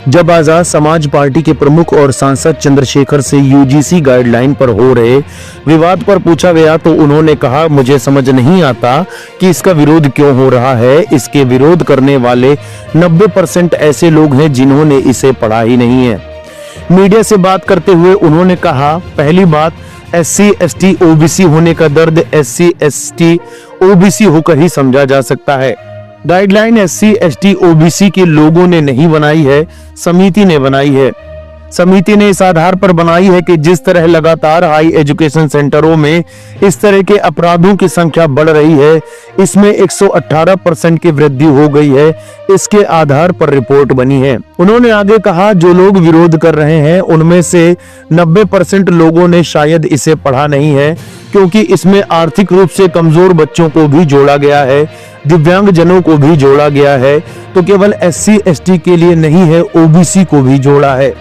जब आजाद समाज पार्टी के प्रमुख और सांसद चंद्रशेखर से यूजीसी गाइडलाइन पर हो रहे विवाद पर पूछा गया तो उन्होंने कहा, मुझे समझ नहीं आता कि इसका विरोध क्यों हो रहा है। इसके विरोध करने वाले 90% ऐसे लोग हैं जिन्होंने इसे पढ़ा ही नहीं है। मीडिया से बात करते हुए उन्होंने कहा, पहली बात, SC ST OBC होने का दर्द SC ST OBC होकर ही समझा जा सकता है। गाइडलाइन SC ST OBC के लोगों ने नहीं बनाई है, समिति ने बनाई है। समिति ने इस आधार पर बनाई है कि जिस तरह लगातार हाई एजुकेशन सेंटरों में इस तरह के अपराधों की संख्या बढ़ रही है, इसमें 118% की वृद्धि हो गई है। इसके आधार पर रिपोर्ट बनी है। उन्होंने आगे कहा, जो लोग विरोध कर रहे हैं उनमें से 90% लोगों ने शायद इसे पढ़ा नहीं है, क्योंकि इसमें आर्थिक रूप से कमजोर बच्चों को भी जोड़ा गया है, दिव्यांग जनों को भी जोड़ा गया है, तो केवल SC ST के लिए नहीं है, OBC को भी जोड़ा है।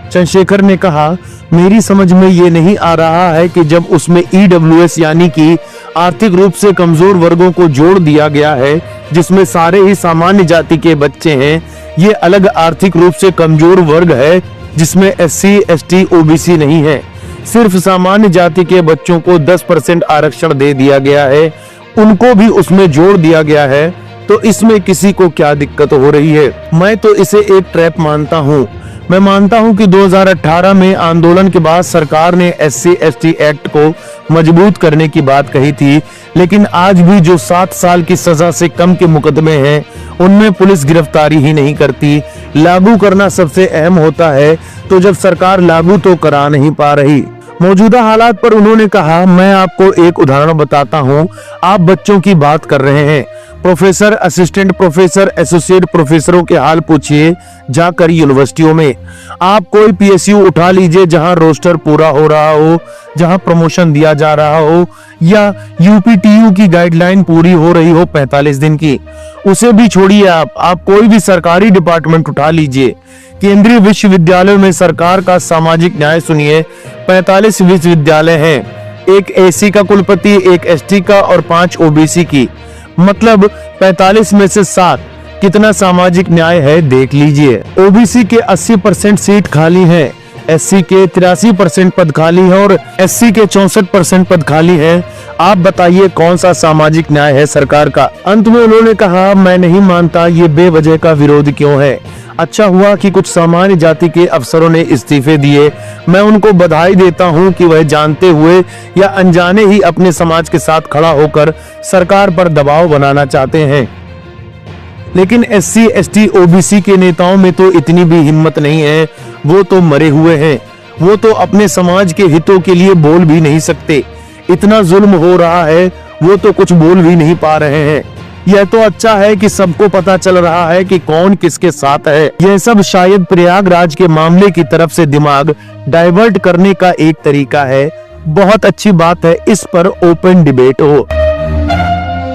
चंद्रशेखर ने कहा, मेरी समझ में ये नहीं आ रहा है कि जब उसमें EWS यानी कि आर्थिक रूप से कमजोर वर्गों को जोड़ दिया गया है, जिसमें सारे ही सामान्य जाति के बच्चे हैं, ये अलग आर्थिक रूप से कमजोर वर्ग है जिसमें SC ST OBC नहीं है। सिर्फ सामान्य जाति के बच्चों को 10% आरक्षण दे दिया गया है, उनको भी उसमें जोड़ दिया गया है, तो इसमें किसी को क्या दिक्कत हो रही है। मैं तो इसे एक ट्रैप मानता हूँ। मैं मानता हूं कि 2018 में आंदोलन के बाद सरकार ने SC ST एक्ट को मजबूत करने की बात कही थी, लेकिन आज भी जो 7 साल की सजा से कम के मुकदमे हैं, उनमें पुलिस गिरफ्तारी ही नहीं करती। लागू करना सबसे अहम होता है, तो जब सरकार लागू तो करा नहीं पा रही। मौजूदा हालात पर उन्होंने कहा, मैं आपको एक उदाहरण बताता हूं। आप बच्चों की बात कर रहे हैं, प्रोफेसर, असिस्टेंट प्रोफेसर, एसोसिएट प्रोफेसरों के हाल पूछिए जाकर यूनिवर्सिटियों में। आप कोई PSU उठा लीजिए जहां रोस्टर पूरा हो रहा हो, जहां प्रमोशन दिया जा रहा हो, या UPTU की गाइडलाइन पूरी हो रही हो 45 दिन की, उसे भी छोड़िए। आप कोई भी सरकारी डिपार्टमेंट उठा लीजिए। केंद्रीय विश्वविद्यालयों में सरकार का सामाजिक न्याय सुनिए, 45 विश्वविद्यालय हैं, एक AC का कुलपति, एक ST का और 5 OBC की, मतलब 45 में से 7। कितना सामाजिक न्याय है देख लीजिए। OBC के 80% सीट खाली हैं, SC के 83% पद खाली है और SC के 64% पद खाली है। आप बताइए कौन सा सामाजिक न्याय है सरकार का। अंत में उन्होंने कहा, मैं नहीं मानता ये बेवजह का विरोध क्यों है। अच्छा हुआ कि कुछ सामान्य जाति के अफसरों ने इस्तीफे दिए। मैं उनको बधाई देता हूं कि वह जानते हुए या अनजाने ही अपने समाज के साथ खड़ा होकर सरकार पर दबाव बनाना चाहते हैं, लेकिन SC ST OBC के नेताओं में तो इतनी भी हिम्मत नहीं है। वो तो मरे हुए हैं, वो तो अपने समाज के हितों के लिए बोल भी नहीं सकते। इतना जुल्म हो रहा है, वो तो कुछ बोल भी नहीं पा रहे हैं। यह तो अच्छा है कि सबको पता चल रहा है कि कौन किसके साथ है। यह सब शायद प्रयागराज के मामले की तरफ से दिमाग डाइवर्ट करने का एक तरीका है। बहुत अच्छी बात है, इस पर ओपन डिबेट हो।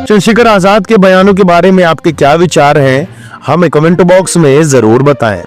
चंद्रशेखर आजाद के बयानों के बारे में आपके क्या विचार हैं, हमें कमेंट बॉक्स में जरूर बताएं।